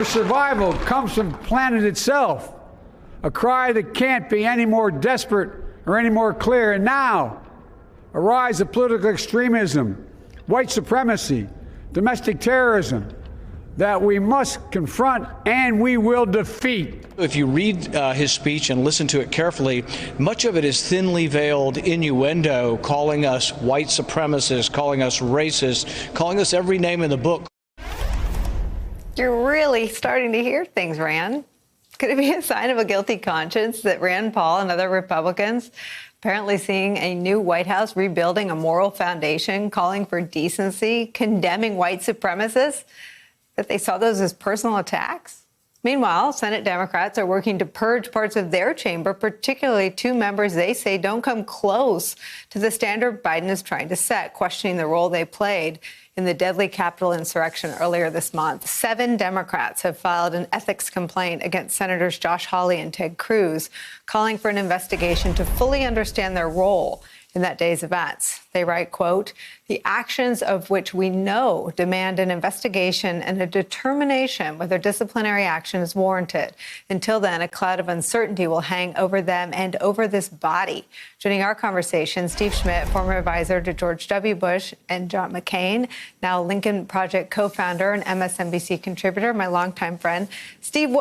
Survival comes from the planet itself, a cry that can't be any more desperate or any more clear. And now, a rise of political extremism, white supremacy, domestic terrorism, that we must confront and we will defeat. If you read his speech and listen to it carefully, much of it is thinly veiled innuendo, calling us white supremacists, calling us racist, calling us every name in the book. You're really starting to hear things, Rand. Could it be a sign of a guilty conscience that Rand Paul and other Republicans apparently seeing a new White House rebuilding a moral foundation, calling for decency, condemning white supremacists, that they saw those as personal attacks? Meanwhile, Senate Democrats are working to purge parts of their chamber, particularly two members they say don't come close to the standard Biden is trying to set, questioning the role they played in the deadly Capitol insurrection earlier this month. 7 Democrats have filed an ethics complaint against Senators Josh Hawley and Ted Cruz, calling for an investigation to fully understand their role in that day's events. They write, quote, "The actions of which we know demand an investigation and a determination whether disciplinary action is warranted. Until then, a cloud of uncertainty will hang over them and over this body." Joining our conversation, Steve Schmidt, former advisor to George W. Bush and John McCain, now Lincoln Project co-founder and MSNBC contributor, my longtime friend. Steve,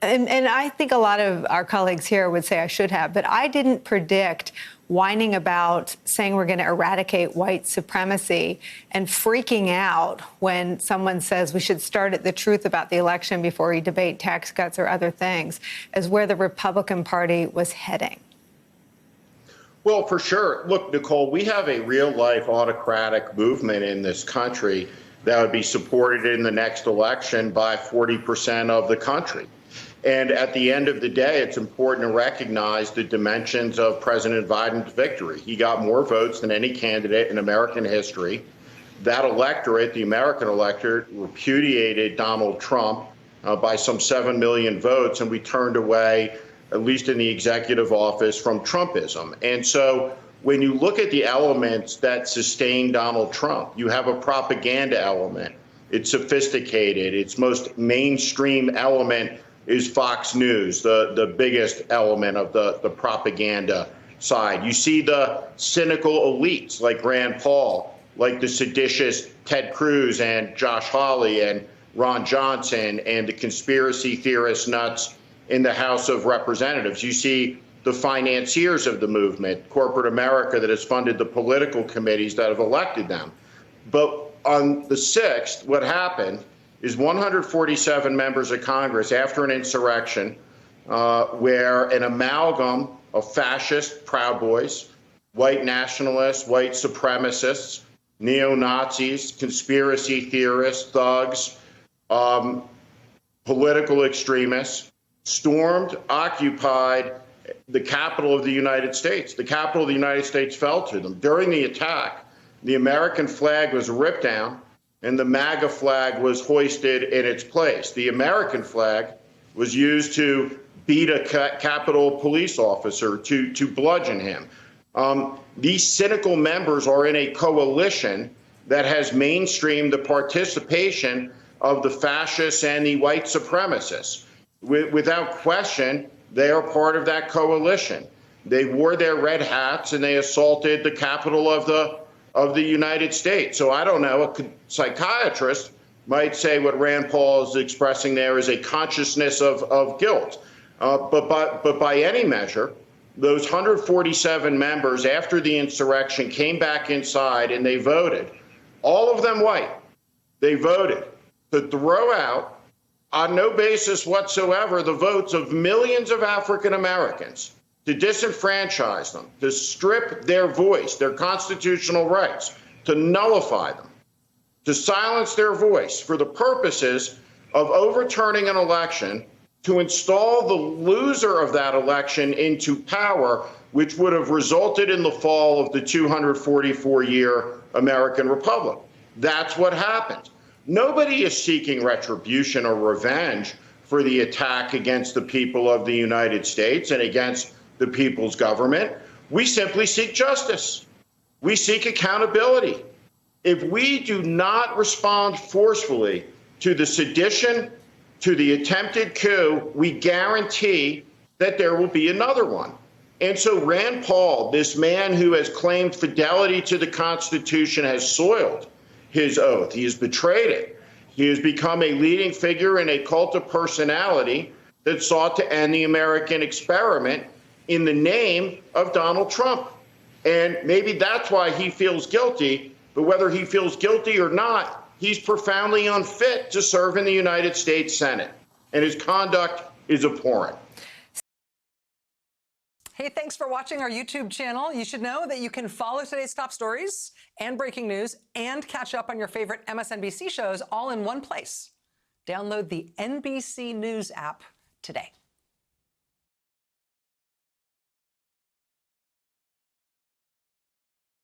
And I think a lot of our colleagues here would say I should have, but I didn't predict whining about saying we're going to eradicate white supremacy and freaking out when someone says we should start at the truth about the election before we debate tax cuts or other things, as where the Republican Party was heading. Well, for sure. Look, Nicole, we have a real-life autocratic movement in this country that would be supported in the next election by 40% of the country. And at the end of the day, it's important to recognize the dimensions of President Biden's victory. He got more votes than any candidate in American history. That electorate, the American electorate, repudiated Donald Trump by some 7 million votes, and we turned away, at least in the executive office, from Trumpism. And so when you look at the elements that sustain Donald Trump, you have a propaganda element. It's sophisticated. Its most mainstream element is Fox News, the biggest element of the propaganda side. You see the cynical elites like Rand Paul, like the seditious Ted Cruz and Josh Hawley and Ron Johnson and the conspiracy theorist nuts in the House of Representatives. You see the financiers of the movement, corporate America, that has funded the political committees that have elected them. But on the 6th, what happened is 147 members of Congress, after an insurrection where an amalgam of fascist Proud Boys, white nationalists, white supremacists, neo-Nazis, conspiracy theorists, thugs, political extremists, stormed, occupied the Capitol of the United States. The Capitol of the United States fell to them. During the attack, the American flag was ripped down, and the MAGA flag was hoisted in its place. The American flag was used to beat a Capitol police officer, to bludgeon him. These cynical members are in a coalition that has mainstreamed the participation of the fascists and the white supremacists. Without question, they are part of that coalition. They wore their red hats and they assaulted the Capitol of the United States. So I don't know, a psychiatrist might say what Rand Paul is expressing there is a consciousness of guilt. But by any measure, those 147 members after the insurrection came back inside and they voted, all of them white. They voted to throw out, on no basis whatsoever, the votes of millions of African Americans, to disenfranchise them, to strip their voice, their constitutional rights, to nullify them, to silence their voice for the purposes of overturning an election, to install the loser of that election into power, which would have resulted in the fall of the 244-year American Republic. That's what happened. Nobody is seeking retribution or revenge for the attack against the people of the United States and against the people's government. We simply seek justice. We seek accountability. If we do not respond forcefully to the sedition, to the attempted coup, we guarantee that there will be another one. And so Rand Paul, this man who has claimed fidelity to the Constitution, has soiled his oath. He has betrayed it. He has become a leading figure in a cult of personality that sought to end the American experiment in the name of Donald Trump. And maybe that's why he feels guilty, but whether he feels guilty or not, he's profoundly unfit to serve in the United States Senate, and his conduct is abhorrent. Hey, thanks for watching our YouTube channel. You should know that you can follow today's top stories and breaking news and catch up on your favorite MSNBC shows all in one place. Download the NBC News app today.